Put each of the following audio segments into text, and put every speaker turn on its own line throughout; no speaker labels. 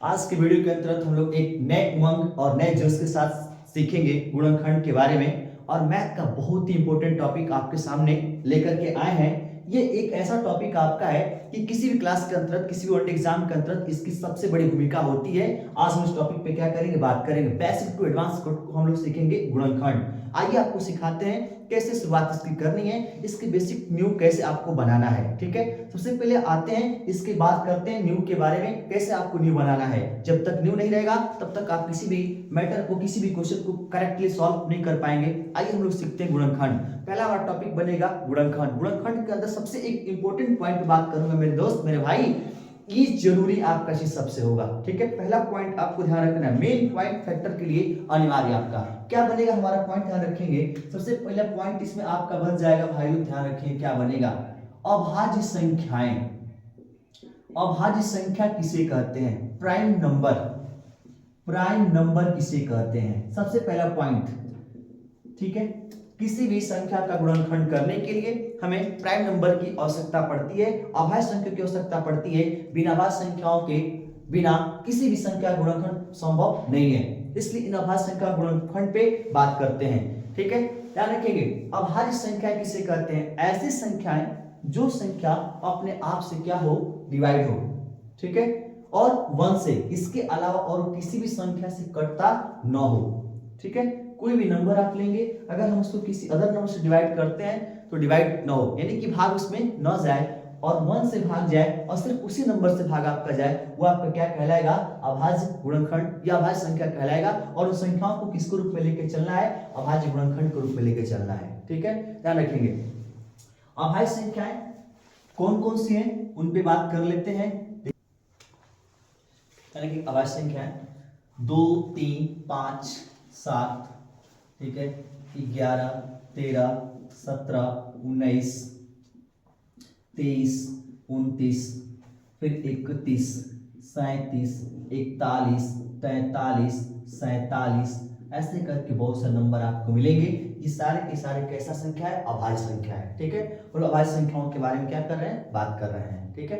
आज के वीडियो के अंतर्गत हम लोग एक नए उमंग और नए जोश के साथ सीखेंगे गुणनखंड के बारे में। और मैथ का बहुत ही इंपॉर्टेंट टॉपिक आपके सामने लेकर के आए हैं। ये एक ऐसा टॉपिक आपका है कि किसी भी क्लास के अंतर्गत, किसी भी बोर्ड एग्जाम के अंतर्गत इसकी सबसे बड़ी भूमिका होती है। आज हम इस टॉपिक पे क्या करेंगे, बात करेंगे बेसिक टू एडवांस को हम लोग सीखेंगे गुणनखंड। आइए आपको सिखाते हैं कैसे शुरुआत इसकी करनी है, इसकी बेसिक न्यू कैसे आपको बनाना है। ठीक है, सबसे पहले आते हैं, इसकी बात करते हैं न्यू के बारे में, कैसे आपको न्यू बनाना है। जब तक न्यू नहीं रहेगा तब तक आप किसी भी मैटर को, किसी भी क्वेश्चन को करेक्टली सॉल्व नहीं कर पाएंगे। आइए हम लोग सीखते हैं गुणनखंड। पहला हमारा टॉपिक बनेगा गुणनखंड। गुणनखंड के अंदर सबसे एक इंपॉर्टेंट पॉइंट बात करूंगा मेरे दोस्त, मेरे भाई, ये जरूरी आपका चीज सबसे होगा। ठीक है, पहला पॉइंट आपको ध्यान रखना है, मेन पॉइंट फैक्टर के लिए अनिवार्य आपका क्या बनेगा, हमारा पॉइंट ध्यान रखेंगे। सबसे पहला पॉइंट इसमें आपका बन जाएगा भाई, ध्यान रखिए क्या बनेगा, अभाज्य संख्याएं। अभाज्य संख्या किसे कहते हैं, प्राइम नंबर। प्राइम नंबर किसे कहते हैं, सबसे पहला पॉइंट। ठीक है, किसी भी संख्या का गुणनखंड करने के लिए हमें प्राइम नंबर की आवश्यकता पड़ती है, अभाज्य संख्या की आवश्यकता पड़ती है। बिना अभाज्य संख्याओं के बिना किसी भी संख्या गुणनखंड संभव नहीं है। इसलिए इन अभाज्य संख्या गुणनखंड पे बात करते हैं। ठीक है, ध्यान रखेंगे, अभाज्य संख्या किसे कहते हैं, ऐसी संख्याएं जो संख्या अपने आप से क्या हो, डिवाइड हो। ठीक है, और 1 से, इसके अलावा और किसी भी संख्या से कटता न हो। ठीक है, कोई भी नंबर आप लेंगे, अगर हम उसको किसी अदर नंबर से डिवाइड करते हैं तो डिवाइड न हो, यानी कि भाग उसमें न जाए, और 1 से भाग जाए और सिर्फ उसी नंबर से भाग आपका जाए, वो आपका क्या कहलाएगा, अभाज्य गुणनखंड या अभाज्य संख्या कहलाएगा। और उन संख्याओं को किसके रूप में लेके चलना है, अभाज्य गुणनखंड के रूप में लेके चलना है। ठीक है, ध्यान रखेंगे। अभाज्य संख्याएं कौन कौन सी हैं, उन पे बात कर लेते हैं। यानी कि अभाज्य संख्याएं 2, 3, 5, 7, ठीक है, 11, 13, 17, 19, 23, 29, फिर 31, 37, 41, 43, 47, ऐसे करके बहुत सारे नंबर आपको मिलेंगे। ये सारे के सारे कैसा संख्या है, अभाज्य संख्या है। ठीक है, और अभाज्य संख्याओं के बारे में क्या कर रहे हैं, बात कर रहे हैं। ठीक है,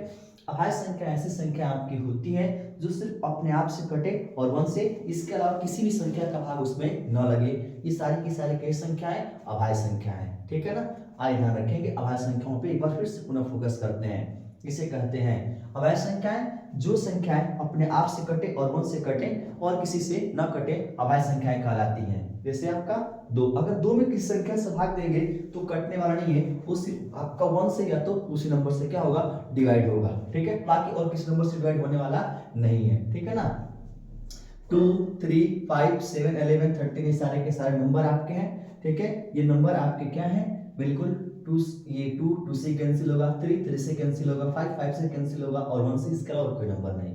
अभाज्य संख्या ऐसी संख्या आपकी होती है जो सिर्फ अपने आप से कटे और 1 से, इसके अलावा किसी भी संख्या का भाग उसमें न लगे। ये सारी की सारी कई संख्याएं अभाज्य संख्या है। ठीक है ना, आइए ध्यान रखेंगे, अभाज्य संख्याओं पे एक बार फिर से पुनः फोकस करते हैं। इसे कहते हैं अभाज्य संख्याएं जो संख्याएं अपने आप से कटे और 1 से कटे और किसी से न कटे, अभाज्य संख्याएं कहलाती हैं। जैसे आपका 2, अगर 2 में किसी संख्या से भाग देंगे तो कटने वाला नहीं है, उस आपका 1 से या तो उसी नंबर से क्या होगा, डिवाइड होगा। ठीक है, बाकी और किसी नंबर से डिवाइड होने वाला नहीं है। ठीक है ना, 2, 3, 5, 7, 11, 13 ये सारे के सारे नंबर आपके हैं। ठीक है, ये नंबर आपके क्या हैं, बिल्कुल 2, ये 2 से कैंसिल होगा, 3 से कैंसिल होगा, 5 से कैंसिल होगा, और 1 से, इसके अलावा कोई नंबर नहीं।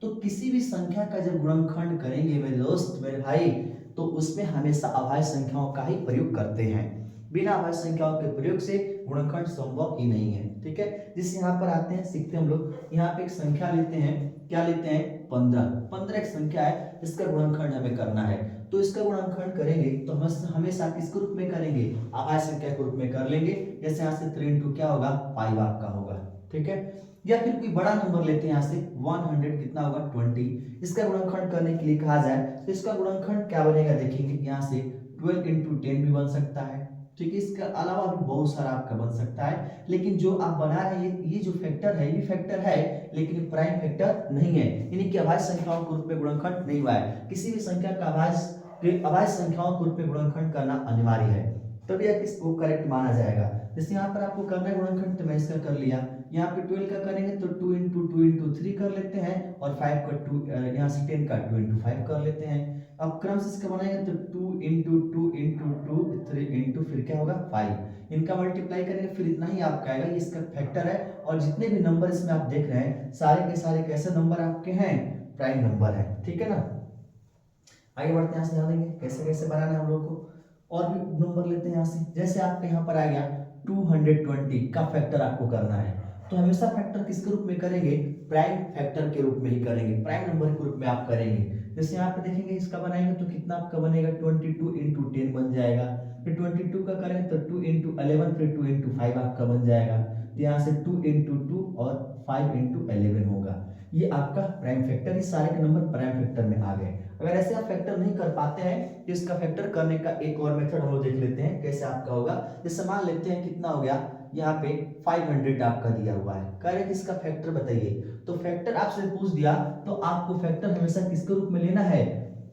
तो किसी भी संख्या का जब गुणनखंड करेंगे मेरे दोस्त, मेरे भाई, तो उसमें हमेशा अभाज्य संख्याओं का ही प्रयोग करते हैं। बिना अभाज्य संख्याओं के प्रयोग से गुणनखंड संभव ही नहीं है। ठीक है, जिस यहाँ पर आते हैं, सीखते हैं हम लोग। यहाँ पे एक संख्या लेते हैं, क्या लेते हैं, 15। 15 एक संख्या है, इसका गुणनखंड हमें करना है। तो इसका गुणनखंड करेंगे तो हम हमेशा किसके रूप में करेंगे, अभाज्य संख्या के रूप में कर लेंगे। जैसे यहाँ से 3 इंटू क्या होगा, 5 आपका होगा। ठीक है, या फिर कोई बड़ा नंबर लेते हैं, यहाँ से 100 कितना होगा, 20। इसका गुणनखंड करने के लिए कहा जाए तो इसका गुणनखंड क्या बनेगा, देखेंगे यहाँ से 12 इंटू 10 भी बन सकता है। ठीक है, इसके अलावा भी बहुत सारा आपका बन सकता है, लेकिन जो आप बना रहे हैं ये जो फैक्टर है, ये फैक्टर है लेकिन प्राइम फैक्टर नहीं है, यानी कि अभाज्य संख्याओं के रूप में गुणनखंड नहीं हुआ है। किसी भी संख्या का अभाज्य संख्याओं के रूप में गुणनखंड करना अनिवार्य है, तभी यह किसको करेक्ट माना जाएगा। जैसे यहाँ पर आपको करना है गुणनखंड, तो मैं इसका कर लिया। यहाँ पे 12 का करेंगे तो 2 इंटू 2 इंटू 3 कर लेते हैं, और 5 का 2, यहाँ से 10 का 2 इंटू 5 कर लेते हैं। अब क्रम से इसका बनाएंगे तो 2 इंटू 2 इंटू 2, 3 इंटू फिर क्या होगा, 5। इनका मल्टीप्लाई करेंगे फिर इतना ही आपका आएगा, ये इसका फैक्टर है। और जितने भी नंबर इसमें आप देख रहे हैं, सारे के सारे कैसे नंबर आपके हैं, प्राइम नंबर है। ठीक है ना, आगे बढ़ते हैं, यहाँ से जानेंगे कैसे कैसे बनाना है हम लोग को। और भी नंबर लेते हैं यहाँ से, जैसे आपके यहाँ पर आ गया 220 का फैक्टर आपको करना है, तो हमेशा फैक्टर किसके रूप में करेंगे, प्राइम फैक्टर के रूप में ही करेंगे, प्राइम नंबर के रूप में आप करेंगे। जैसे यहाँ पे देखेंगे, इसका बनाएंगे तो कितना आपका बनेगा, 22 इंटू 10 बन जाएगा। फिर 22 का करेंगे तो 2 इंटू 11, फिर 2 इंटू 5 आपका बन जाएगा। तो यहाँ से 2 इंटू 2 और 5 इंटू 11 होगा। ये आपका प्राइम फैक्टर, ये सारे के नंबर प्राइम फैक्टर में आ गए। अगर ऐसे आप फैक्टर नहीं कर पाते हैं तो इसका फैक्टर करने का एक और मेथड हम लोग देख लेते हैं कैसे आपका होगा। जैसे मान लेते हैं कितना हो गया, यहाँ पे 500 आपका दिया हुआ है, कह रहे हैं इसका फैक्टर बताइए। तो फैक्टर आपसे पूछ दिया तो आपको फैक्टर हमेशा किसके रूप में लेना है,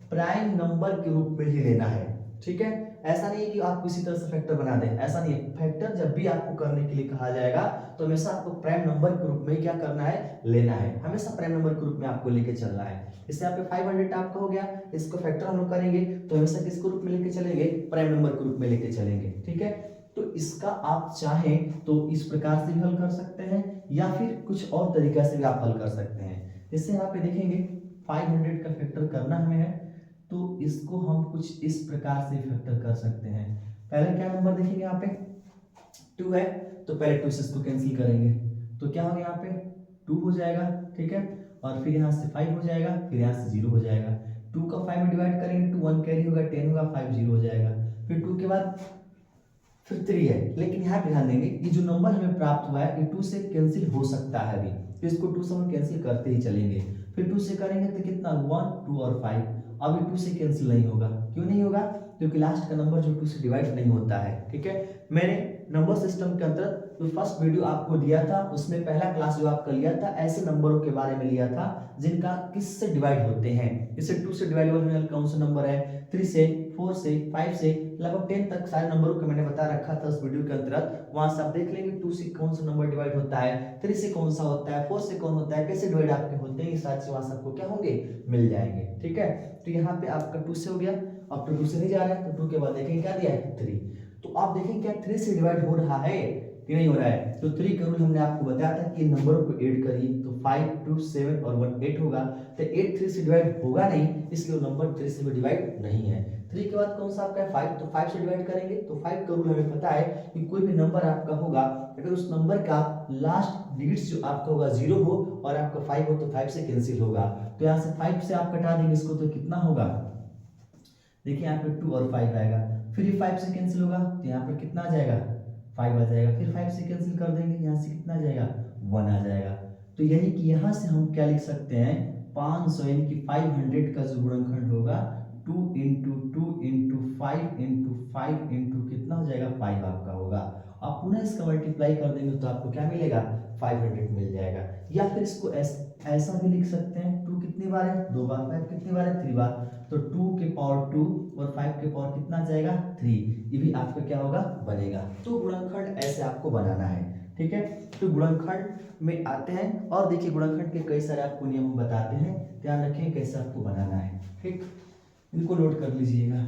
प्राइम नंबर के रूप में ही लेना है। ठीक है, ऐसा नहीं है कि आप किसी तरह से फैक्टर बना दें, ऐसा नहीं है। फैक्टर जब भी आपको करने के लिए कहा जाएगा तो हमेशा आपको प्राइम नंबर के रूप में क्या करना है, लेना है। हमेशा प्राइम नंबर के रूप में आपको लेके चलना है। इससे यहाँ पे 500 आपका हो गया, इसको फैक्टर हम लोग करेंगे तो हमेशा किसके रूप में लेके चलेंगे, प्राइम नंबर के रूप में लेके चलेंगे। ठीक है, तो इसका आप चाहें तो इस प्रकार से भी हल कर सकते हैं या फिर कुछ और तरीका से भी आप हल कर सकते हैं। जैसे यहाँ पे देखेंगे 500 का फैक्टर करना हमें है तो इसको हम कुछ इस प्रकार से फैक्टर कर सकते हैं। पहले क्या नंबर देखेंगे, यहाँ पे 2 है तो पहले 2 से इसको कैंसिल करेंगे तो क्या होगा, यहाँ पे 2 हो जाएगा। ठीक है, और फिर यहाँ से 5 हो जाएगा, फिर यहाँ से 0 हो जाएगा। 2 का 5 में डिवाइड करेंगे 2 1 कैरी होगा, 10 होगा, 5 0 हो जाएगा। फिर 2 के बाद फिर 3 है, लेकिन यहाँ पे ध्यान देंगे ये जो नंबर हमें प्राप्त हुआ है ये 2 से कैंसिल हो सकता है अभी, तो इसको 2 से हम कैंसिल करते ही चलेंगे। फिर 2 से करेंगे तो कितना 1 2 और 5, अभी 2 से कैंसिल नहीं होगा। क्यों नहीं होगा, क्योंकि लास्ट का नंबर जो 2 से डिवाइड नहीं होता है। ठीक है, मैंने नंबर सिस्टम के अंदर जो फर्स्ट वीडियो आपको दिया था उसमें पहला क्लास जो आपका लिया था ऐसे नंबरों के बारे में लिया था जिनका किस से डिवाइड होते हैं। जैसे 2 से डिवाइडेबल होने वाले कौन सा नंबर है, 3 से, 4 से, 5 से, लगभग 10 तक सारे नंबरों को मैंने बता रखा था उस वीडियो के अंतर्गत। वहां से आप देख लेंगे 2 से कौन सा नंबर डिवाइड होता है, 3 से कौन सा होता है, 4 से कौन होता है, कैसे डिवाइड आपके होते हैं, ये सारे वहां सबको क्या होंगे, मिल जाएंगे। ठीक है, तो यहाँ पे आपका 2 से हो गया। अब तो 2 से नहीं जा रहा है तो 2 के बाद देखेंगे क्या दिया है 3, तो आप देखेंगे क्या 3 से डिवाइड हो रहा है कि नहीं हो रहा है। तो 3 का रूल हमने आपको बताया था कि नंबरों को ऐड करिए तो 5 2 7 और 1 8 होगा, तो 8 3 से डिवाइड होगा नहीं, इसलिए नंबर 3 से भी डिवाइड नहीं है। 3 के बाद कौन सा आपका है 5, तो 5 से डिवाइड करेंगे तो 5 का रूल हमें पता है कि कोई भी नंबर आपका होगा अगर उस नंबर का लास्ट डिजिट्स जो आपका होगा 0 हो और आपका 5 हो तो 5 से कैंसिल होगा। तो यहाँ से 5 से आप कटा देंगे इसको तो कितना होगा, देखिए यहाँ पे 2 और 5 आएगा, फिर ये 5 से कैंसिल होगा तो यहाँ पे कितना आ जाएगा 5 आ जाएगा, फिर 5 से कैंसिल कर देंगे यहाँ से कितना आ जाएगा 1 आ जाएगा। तो यानी कि यहाँ से हम क्या लिख सकते हैं 500 यानी कि 500 का जो गुणनखंड होगा 2 इंटू 2 इंटू 5 इंटू 5 इंटू कितना हो जाएगा 5 आपका होगा। आप पुनः इसका मल्टीप्लाई कर देंगे तो आपको क्या मिलेगा 500 मिल जाएगा। या फिर इसको ऐसा भी लिख सकते हैं 2 कितनी बार है 2 बार, 5 कितनी बार है 3 बार, तो 2 के पावर 2 और 5 के पावर कितना आ जाएगा 3, ये भी आपका क्या होगा बनेगा। तो गुणनखंड ऐसे आपको बनाना है। ठीक है, तो गुणनखंड में आते हैं और देखिए गुणनखंड के कई सारे आपको नियम बताते हैं, ध्यान रखें कैसे आपको बनाना है। ठीक, इनको नोट कर लीजिएगा।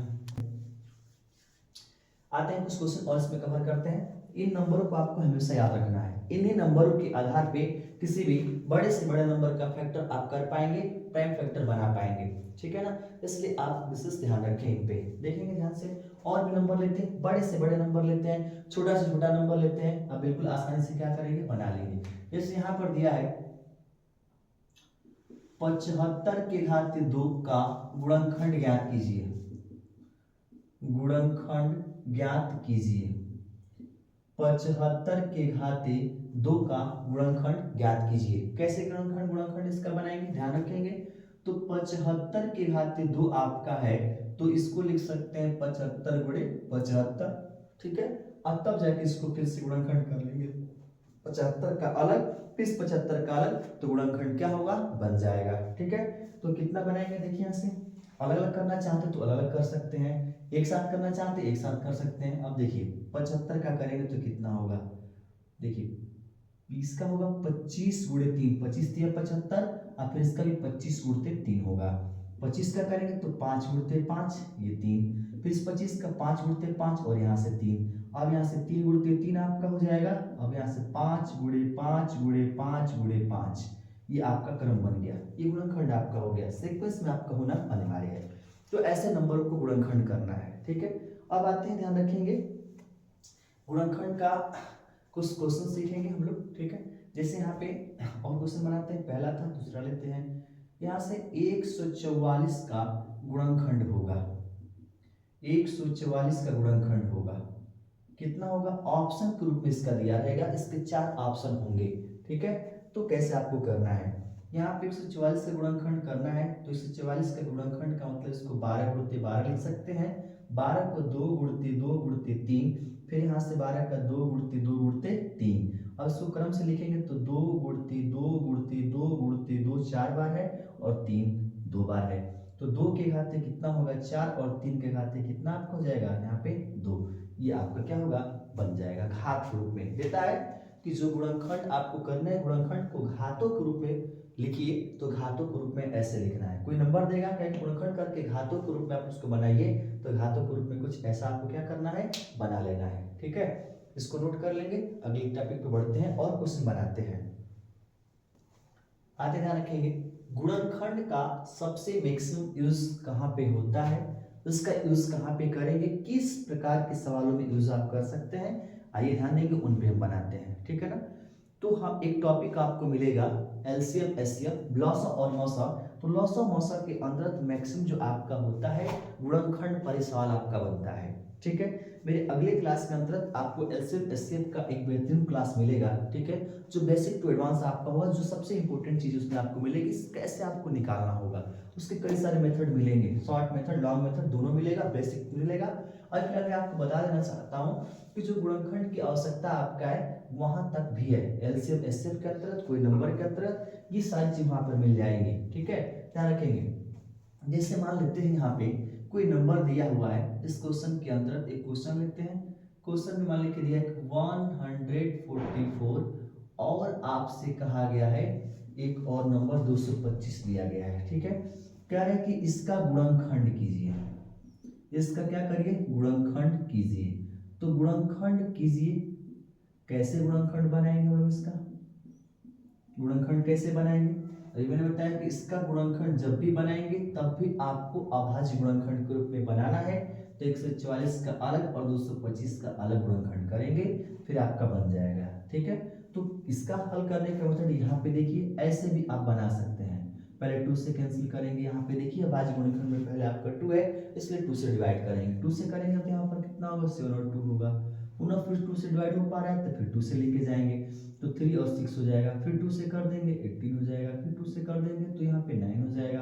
आते हैं कुछ क्वेश्चन और इसमें कवर करते हैं। इन नंबरों को आपको हमेशा याद रखना है, इन्हीं नंबरों के आधार पे किसी भी बड़े से बड़े नंबर का फैक्टर आप कर पाएंगे, प्राइम फैक्टर बना पाएंगे। ठीक है ना, इसलिए आप विशेष ध्यान रखें इन पे। देखेंगे ध्यान से, और भी नंबर लेते हैं, बड़े से बड़े नंबर लेते हैं, छोटा से छोटा नंबर लेते हैं, आप बिल्कुल आसानी से क्या करेंगे बना लेंगे। जैसे यहाँ पर दिया है 75 के घात 2 का गुणनखंड ज्ञात कीजिए, गुणनखंड ज्ञात कीजिए। 75 के घाते 2 का गुणनखंड ज्ञात कीजिए। कैसे गुणनखंड इसका बनाएंगे, ध्यान रखेंगे। तो 75 के घाते 2 आपका है तो इसको लिख सकते हैं 75 गुणे 75। ठीक है, अब तब जाके इसको फिर से गुणनखंड कर लेंगे, 75 का अलग फिर 75 का अलग, तो गुणनखंड क्या होगा बन जाएगा। ठीक है, तो कितना बनाएंगे देखिए, यहाँ से अलग अलग करना चाहते तो अलग अलग कर सकते हैं, एक साथ करना चाहते एक साथ कर सकते हैं। अब देखिए 75 का करेंगे तो कितना होगा, देखिए 20 का होगा 25 गुणे 3, 25 दिया 75 और फिर इसका भी 25 गुणे 3 होगा। 25 का करेंगे तो 5 गुणे 5 ये 3, फिर इस 25 का 5 गुणे 5 और यहाँ से 3, अब यहाँ से 3 गुणे 3 आपका हो जाएगा। अब यहाँ से 5 गुणे 5 गुणे 5 गुणे 5, ये आपका क्रम बन गया, ये गुणनखंड आपका हो गया, सीक्वेंस में आपका होना अनिवार्य है। तो ऐसे नंबरों को गुणनखंड करना है। ठीक है, अब आते हैं, ध्यान रखेंगे गुणनखंड का कुछ क्वेश्चन सीखेंगे हम लोग। ठीक है, जैसे यहाँ पे और क्वेश्चन बनाते हैं, पहला था दूसरा लेते हैं। यहाँ से 144 का गुणनखंड होगा, 144 का गुणनखंड होगा, कितना होगा, ऑप्शन के रूप में इसका दिया रहेगा, इसके 4 ऑप्शन होंगे। ठीक है, तो कैसे आपको करना है, यहाँ पे 144 का गुणनखंड करना है तो 144 का गुणनखंड का मतलब इसको 12 गुणित 12 लिख सकते हैं, 12 को 2 गुणित 2 गुणित 3, फिर यहाँ से 12 का 2 गुणित 2 गुणित 3। अब इसको क्रम से लिखेंगे तो 2 गुणित 2 गुणित 2 गुणित 2 4 बार है और 3 2 बार है, तो 2 के घाते कितना होगा 4 और 3 के घाते कितना आपका हो जाएगा यहाँ पे 2, ये आपका क्या होगा बन जाएगा घात के रूप में। देता है कि जो गुणनखंड आपको करना है गुणनखंड को घातों के रूप में लिखिए, तो घातों के रूप में ऐसे लिखना है, कोई नंबर देगा क्या गुणनखंड करके घातों के रूप में आप उसको बनाइए, तो घातों के रूप में कुछ ऐसा आपको क्या करना है बना लेना है। ठीक है, इसको नोट कर लेंगे, अगले टॉपिक पे बढ़ते हैं और क्वेश्चन बनाते हैं। आगे ध्यान रखेंगे गुणनखंड का सबसे मैक्सिमम यूज कहाँ पे होता है, उसका यूज कहाँ पे करेंगे, किस प्रकार के सवालों में यूज आप कर सकते हैं, आइए ध्यान देंगे उन पे हम बनाते हैं। ठीक है ना, तो हम एक टॉपिक आपको मिलेगा एलसीएम एचसीएफ लॉसा और मौसा, तो लॉसा मौसा के अंदर मैक्सिमम जो आपका होता है गुणनखंड पर सवाल आपका बनता है। ठीक है, मेरे अगले क्लास के अंतर्गत आपको एलसीएम एचसीएफ का एक बेहतरीन क्लास मिलेगा। ठीक है, जो बेसिक टू एडवांस आपका होगा, जो सबसे इंपॉर्टेंट चीज उसमें आपको मिलेगी कैसे आपको निकालना होगा, उसके कई सारे मेथड मिलेंगे, शॉर्ट मेथड लॉन्ग मेथड दोनों मिलेगा, बेसिक मिलेगा। और फिर मैं आपको बता देना चाहता हूँ कि जो गुणनखंड की आवश्यकता आपका है वहां तक भी है, एलसीएम एचसीएफ के अंतर्गत कोई नंबर के अंतर्गत ये सारी चीज वहां पर मिल जाएंगी। ठीक है, ध्यान रखेंगे। जैसे मान लेते हैं यहाँ पे कोई नंबर दिया हुआ है, इस क्वेश्चन के अंतर्गत एक क्वेश्चन लेते हैं, क्वेश्चन में मान लिख दिया है 144 और आपसे कहा गया है एक और नंबर 225 दिया गया है। ठीक है, कह रहे हैं कि इसका गुणनखंड कीजिए, इसका क्या करिए गुणनखंड कीजिए, तो गुणनखंड कीजिए, कैसे गुणनखंड बनाएंगे हम लोग, इसका गुणनखंड कैसे बनाएंगे, अभी मैंने बताया कि इसका गुणनखंड जब भी बनाएंगे तब भी आपको अभाज्य गुणनखंड के रूप में बनाना है, तो 144 का अलग और 225 का अलग गुणनखंड करेंगे फिर आपका बन जाएगा। ठीक है, तो इसका हल करने का मेथड यहाँ पे देखिए, ऐसे भी आप बना सकते हैं, पहले 2 से कैंसिल करेंगे, यहाँ पे देखिए अभाज्य गुणनखंड में पहले आपका 2 है इसलिए 2 से डिवाइड करेंगे, 2 से करेंगे तो यहाँ पर कितना होगा 7 और 2 होगा, पुनः फिर 2 से डिवाइड हो पा रहा है तो फिर 2 से लेके जाएंगे तो 3 और 6 हो जाएगा, फिर 2 से कर देंगे 18 हो जाएगा, फिर 2 से कर देंगे तो यहाँ पे 9 हो जाएगा,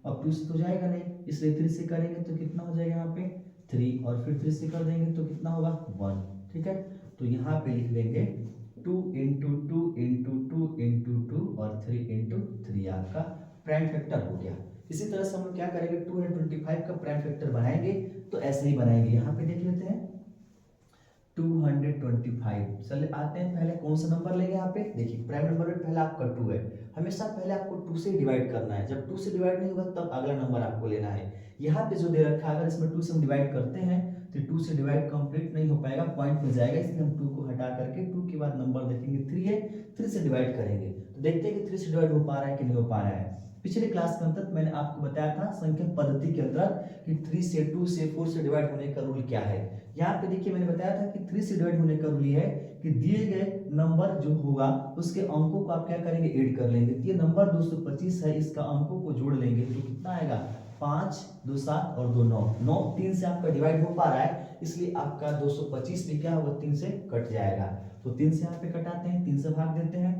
अब 2 से तो जाएगा नहीं इसलिए 3 से करेंगे तो कितना हो जाएगा यहाँ पे 3 और फिर 3 से कर देंगे तो कितना होगा 1। ठीक है, तो यहाँ पे लिख देंगे 2 इंटू 2 इंटू 2 इंटू 2 और 3 इंटू 3 आपका प्राइम फैक्टर हो गया। इसी तरह से हम लोग क्या करेंगे 225 का प्राइम फैक्टर बनाएंगे, तो ऐसे ही बनाएंगे, यहाँ पे देख लेते हैं 225। चलिए आते हैं, पहले कौन सा नंबर लेंगे, यहाँ पे देखिए प्राइम नंबर में पहले आपका 2 है, हमेशा पहले आपको 2 से डिवाइड करना है, जब 2 से डिवाइड नहीं होगा तब अगला नंबर आपको लेना है। यहाँ पे जो दे रखा है अगर इसमें 2 से हम डिवाइड करते हैं तो 2 से डिवाइड कंप्लीट नहीं हो पाएगा, पॉइंट में जाएगा, इसलिए हम 2 को हटा करके 2 के बाद नंबर देखेंगे 3 है, 3 से डिवाइड करेंगे तो देखते हैं कि 3 से डिवाइड हो पा रहा है कि नहीं हो पा रहा है। पिछले क्लास के अंतर्गत मैंने आपको बताया था संख्या पद्धति के अंतर्गत कि 3 से 2 से 4 से डिवाइड होने का रूल क्या है। यहाँ पे देखिए मैंने बताया था कि 3 से डिवाइड होने का रूल ये है कि दिए गए नंबर जो होगा उसके अंकों को आप क्या करेंगे ऐड कर लेंगे, तो ये नंबर 225 है, इसका अंकों को जोड़ लेंगे तो कितना आएगा 5 2 7 और 2 9, 9 3 से आपका डिवाइड हो पा रहा है इसलिए आपका 225 में क्या होगा 3 से कट जाएगा, तो 3 से यहाँ पे कटाते हैं, 3 से भाग देते हैं,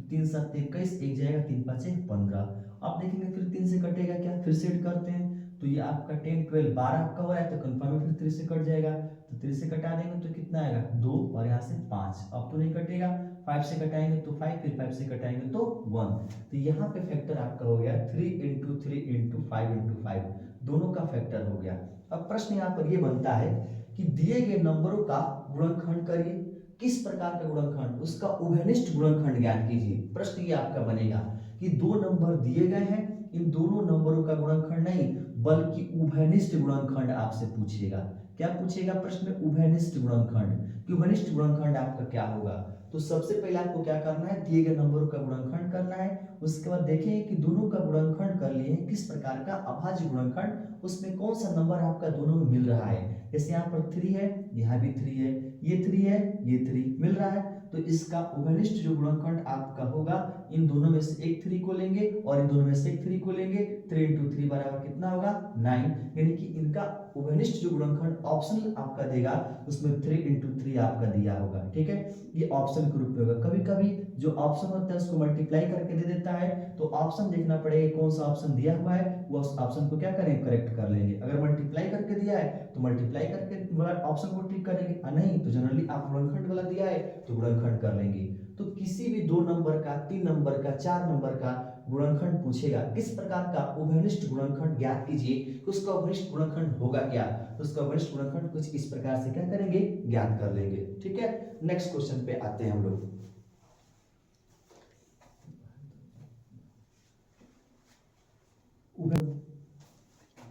3 7 21 एक जाएगा, 3 5 15। आप देखेंगे फिर 3 से कटेगा क्या, फिर सेट करते हैं तो ये आपका 10 12 12 आपका हो रहा है तो कंफर्म फिर 3 से कट जाएगा, तो 3 से कटा देंगे तो कितना आएगा 2 और यहाँ से 5, अब तो नहीं कटेगा, 5 से कटाएंगे तो 5, फिर 5 से कटाएंगे तो 1, तो यहाँ पे फैक्टर आपका हो गया 3 इंटू 3 इंटू 5 इंटू 5, दोनों का फैक्टर हो गया। अब प्रश्न यहाँ पर ये बनता है कि दिए गए नंबरों का गुणनखंड करिए, किस प्रकार का गुणनखंड, उसका उभयनिष्ठ गुणनखंड ज्ञात कीजिए। प्रश्न ये आपका बनेगा कि 2 नंबर दिए गए हैं, इन दोनों नंबरों का गुणनखंड नहीं बल्कि उभयनिष्ठ गुणनखंड आपसे पूछेगा। क्या पूछेगा प्रश्न में, उभयनिष्ठ गुणनखंड, कि उभयनिष्ठ गुणनखंड आपका क्या होगा। तो सबसे पहले आपको क्या करना है, दिए गए नंबरों का गुणनखंड करना है, उसके बाद देखेंगे कि दोनों का गुणनखंड कर लिए किस प्रकार का अभाज्य गुणनखंड, उसमें कौन सा नंबर आपका दोनों में मिल रहा है। जैसे यहाँ पर 3 है, यहाँ भी 3 है, ये 3 है, ये 3 मिल रहा है, तो इसका उभयनिष्ठ जो गुणनखंड आपका होगा इन दोनों में से एक 3 को लेंगे और इन दोनों में से एक 3 को लेंगे, 3 इंटू 3 बराबर कितना होगा 9, यानी कि इनका उभयनिष्ठ जो गुणनखंड ऑप्शनल आपका देगा उसमें 3 × 3 आपका दिया होगा, ठीक है। ये ऑप्शन के रूप में होगा। कभी कभी जो ऑप्शन होता है उसको मल्टीप्लाई करके दे देता है, तो ऑप्शन देखना पड़ेगा कौन सा ऑप्शन दिया हुआ है, वो उस ऑप्शन को क्या करेंगे, करेक्ट कर लेंगे। अगर मल्टीप्लाई करके दिया है तो मल्टीप्लाई करके ऑप्शन को टिक करेंगे, नहीं तो जनरली आप गुणनखंड वाला दिया है तो गुणनखंड कर लेंगे। तो किसी भी 2 नंबर का, 3 नंबर का, 4 नंबर का गुणनखंड पूछेगा, किस प्रकार का उभयनिष्ठ गुणनखंड ज्ञात कीजिए, उसका उभयनिष्ठ गुणनखंड होगा क्या, तो उसका उभयनिष्ठ गुणनखंड कुछ इस प्रकार से क्या करेंगे, ज्ञात कर लेंगे, ठीक है। नेक्स्ट क्वेश्चन पे आते हैं हम लोग।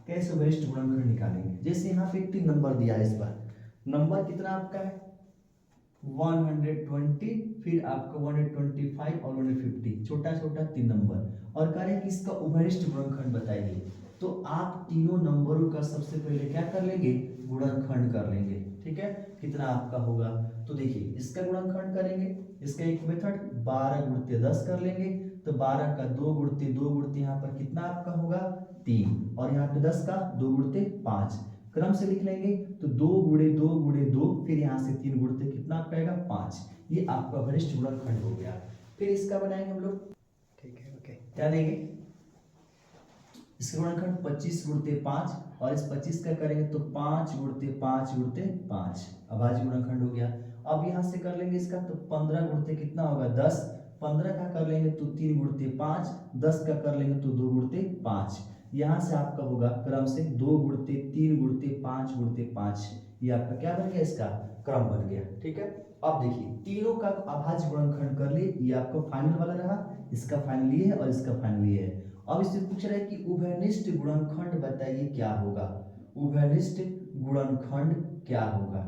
कैसे उभयनिष्ठ गुणनखंड निकालेंगे, जैसे यहाँ पे 3 नंबर दिया है, इस बार नंबर कितना आपका है 120, फिर आपका 125 और 150, छोटा छोटा 3 नंबर, और कह रहे हैं कि इसका उभयनिष्ठ गुणनखंड बताइए। तो आप तीनों नंबरों का सबसे पहले क्या कर लेंगे, गुणनखंड कर लेंगे, ठीक है। कितना आपका होगा, तो देखिए इसका गुणनखंड करेंगे, इसका एक मेथड 12 × 10 कर लेंगे, तो 12 का 2 × 2 यहाँ पर कितना आपका होगा 3, और यहाँ पे 10 का 2 × 5 क्रम से लिख लेंगे, तो 2 × 2 × 2, फिर यहाँ से 3 गुणते कितना आपका आएगा 5, ये आपका वरिष्ठ गुणनखंड हो गया। फिर इसका बनाएंगे हम लोग, ठीक है, ओके, क्या देंगे, इसका गुणनखंड 25 × 5, और इस 25 का करेंगे तो 5 × 5 × 5 अभाज्य गुणनखंड हो गया। अब यहाँ से कर लेंगे इसका, तो 15 × कितना होगा 10, 15 का कर लेंगे तो 3 × 5, 10 का कर लेंगे तो 2 × 5, यहाँ से आपका होगा क्रम से 2 × 3 × 5 × 5, ये आपका क्या बन गया, इसका क्रम बन गया, ठीक है। अब देखिए तीनों का अभाज्य गुणनखंड कर लिए, ये आपका फाइनल वाला रहा, इसका फाइनल ये है और इसका फाइनल ये है। अब इससे पूछ रहा है कि उभयनिष्ठ गुणनखंड बताइए क्या होगा, उभयनिष्ठ गुणनखंड क्या होगा,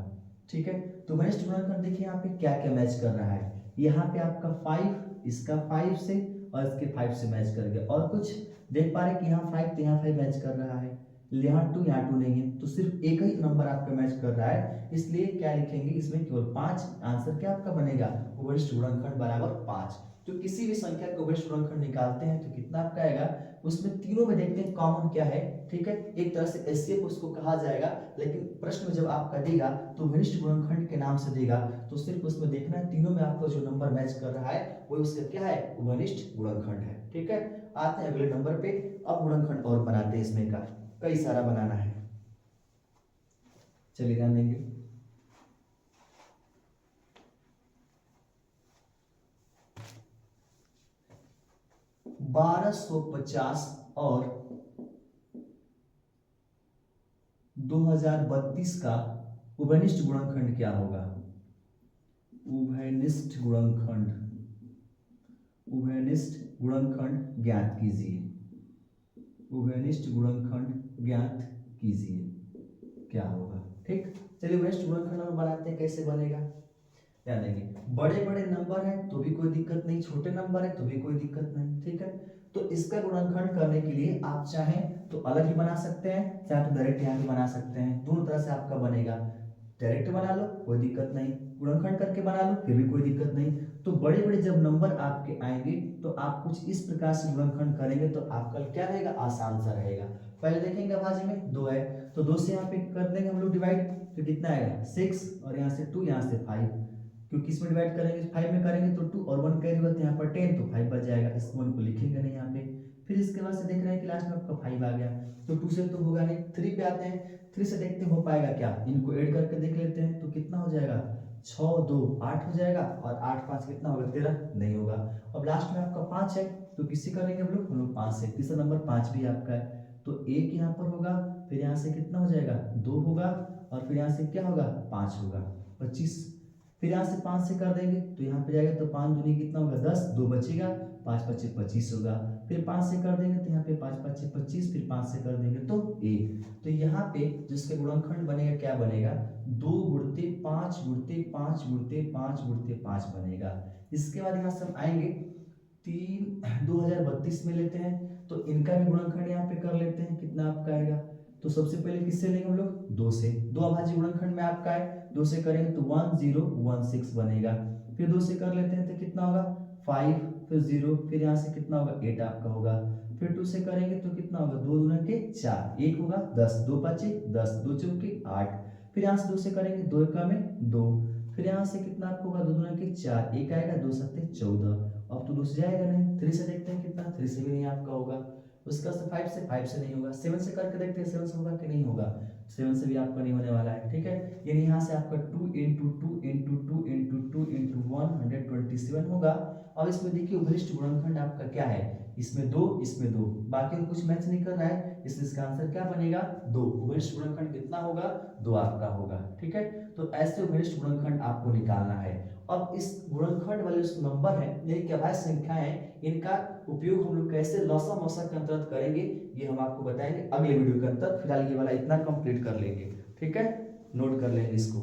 ठीक है। तो उभयनिष्ठ गुणनखंड देखिए यहाँ पे क्या क्या मैच कर रहा है, यहाँ पे आपका 5 इसका 5 से और इसके 5 से मैच कर गया, और कुछ देख पा रहे कि यहाँ 5 तो यहाँ 5 मैच कर रहा है, यहाँ 2 यहाँ 2 नहीं है, तो सिर्फ एक ही नंबर आपका मैच कर रहा है, इसलिए क्या लिखेंगे इसमें केवल 5, आंसर क्या आपका बनेगा, उभयनिष्ठ गुणनखंड बराबर 5। तो किसी भी संख्या का उभयनिष्ठ गुणनखंड निकालते हैं तो कितना आपका आएगा, उसमें तीनों में देखते हैं कॉमन क्या है, ठीक है। एक तरह से एचसीएफ उसको कहा जाएगा, लेकिन प्रश्न में जब आपका देगा तो उभयनिष्ठ गुणनखंड के नाम से देगा, तो सिर्फ उसमें देखना है तीनों में आपका जो नंबर मैच कर रहा है वो उसका क्या है, उभयनिष्ठ गुणनखंड है, ठीक है। आते हैं अगले नंबर पे, अब गुणनखंड और बनाते हैं, इसमें का कई सारा बनाना है, चलिए ध्यान देंगे। बारह 1250 और 2032 का उभयनिष्ठ गुणनखंड क्या होगा, उभयनिष्ठ गुणनखंड, उभयनिष्ठ गुणनखंड ज्ञात कीजिए, उभयनिष्ठ गुणनखंड ज्ञात कीजिए क्या होगा, ठीक। चलिए उभयनिष्ठ गुणनखंड हम बनाते हैं, कैसे बनेगा ध्यान देंगे। बड़े बड़े नंबर है तो भी कोई दिक्कत नहीं, छोटे नंबर है तो भी कोई दिक्कत नहीं, ठीक है। तो इसका गुणनखंड करने के लिए आप चाहें तो अलग ही बना सकते हैं, चाहे तो डायरेक्ट यहाँ भी बना सकते हैं, दोनों तरह से आपका बनेगा, डायरेक्ट बना लो कोई दिक्कत नहीं, गुणनखंड करके बना लो फिर भी कोई दिक्कत नहीं। तो बड़े बड़े जब नंबर आपके आएंगे तो आप कुछ इस प्रकार से गुणनखंड करेंगे तो आपका क्या रहेगा, आसान सा रहेगा। पहले देखेंगे अभाज्य में 2 है, तो 2 से यहाँ पे कर देंगे हम लोग डिवाइड, तो कितना आएगा 6, और यहाँ से 2 यहाँ से 5, क्योंकि इसमें डिवाइड करेंगे 5 में करेंगे तो 2 और 1 कैरी होता है यहाँ पर 10, तो 5 बच जाएगा, इस 1 को लिखेंगे नहीं यहाँ पे। फिर इसके बाद से देख रहे हैं कि लास्ट में आपका 5 आ गया, तो 2 से तो होगा नहीं, 3 पे आते हैं, 3 से देखते हैं हो पाएगा क्या, इनको ऐड करके देख लेते हैं, तो कितना हो जाएगा 6 2 8 हो जाएगा, और 8 5 कितना होगा 13, नहीं होगा। अब लास्ट में आपका 5 है, तो किससे करेंगे हम लोग 5 से, तीसरा नंबर 5 भी आपका है, तो 1 यहाँ पर होगा, फिर यहाँ से कितना हो जाएगा 2 होगा, और फिर यहाँ से क्या होगा 5 होगा 25, फिर यहाँ से 5 से कर देंगे तो यहाँ पे जाएगा, तो 5 दूनी कितना होगा 10, 2 बचेगा, 5 5 25 होगा, फिर 5 से कर देंगे तो यहाँ पे 5 5 25, फिर 5 से कर देंगे तो 1, तो यहाँ पे जिसके गुणनखंड बनेगा क्या बनेगा, 2 × 5 × 5 × 5 × 5 बनेगा। इसके बाद यहाँ से हम आएंगे 2032 में लेते हैं, तो इनका भी गुणनखंड यहाँ पे कर लेते हैं, कितना आपका आएगा, तो सबसे पहले किससे लेंगे हम लोग 2 से, 2 अभाज्य गुणनखंड में आपका है, 2 से करेंगे तो 1016 बनेगा, फिर 2 से कर लेते हैं तो कितना होगा 5, तो 0, फिर यहाँ से कितना होगा 8 आपका होगा, फिर 2 से करेंगे तो कितना होगा 2 दूना के 4, 1 होगा 10, 2 5 10, 2 चौके 8, फिर यहाँ से 2 से करेंगे 2 1 में 2, फिर यहाँ से कितना आपको होगा 2 दूना के 4, 1 आएगा 2 7 14, अब तो 2 से जाएगा नहीं, 3 से देखते हैं कितना, 3 से भी नहीं आपका होगा, उसका से 5 से नहीं होगा, 7 से करके देखते हैं 7 से होगा कि नहीं होगा, 7 से भी आपका नहीं होने वाला है, ठीक है। यानी यहाँ से आपका 2 इंटू 2 इंटू 2 इंटू 2 इंटू 127 होगा। अब इसमें देखिए उभयनिष्ठ गुणनखंड आपका क्या है, इसमें 2 इसमें 2, बाकी तो कुछ मैच नहीं कर रहा है, इसलिए इसका आंसर क्या बनेगा 2। उभयनिष्ठ गुणनखंड कितना होगा 2 आपका होगा, ठीक है। तो ऐसे उभयनिष्ठ गुणनखंड आपको निकालना है। अब इस गुणनखंड वाले जो नंबर है ये क्या अभाज्य संख्याएं हैं, इनका उपयोग हम लोग कैसे लसा मसा के अंतर्गत करेंगे ये हम आपको बताएंगे अगले वीडियो के अंदर। फिलहाल ये वाला इतना कंप्लीट कर लेंगे, ठीक है, नोट कर लेंगे इसको।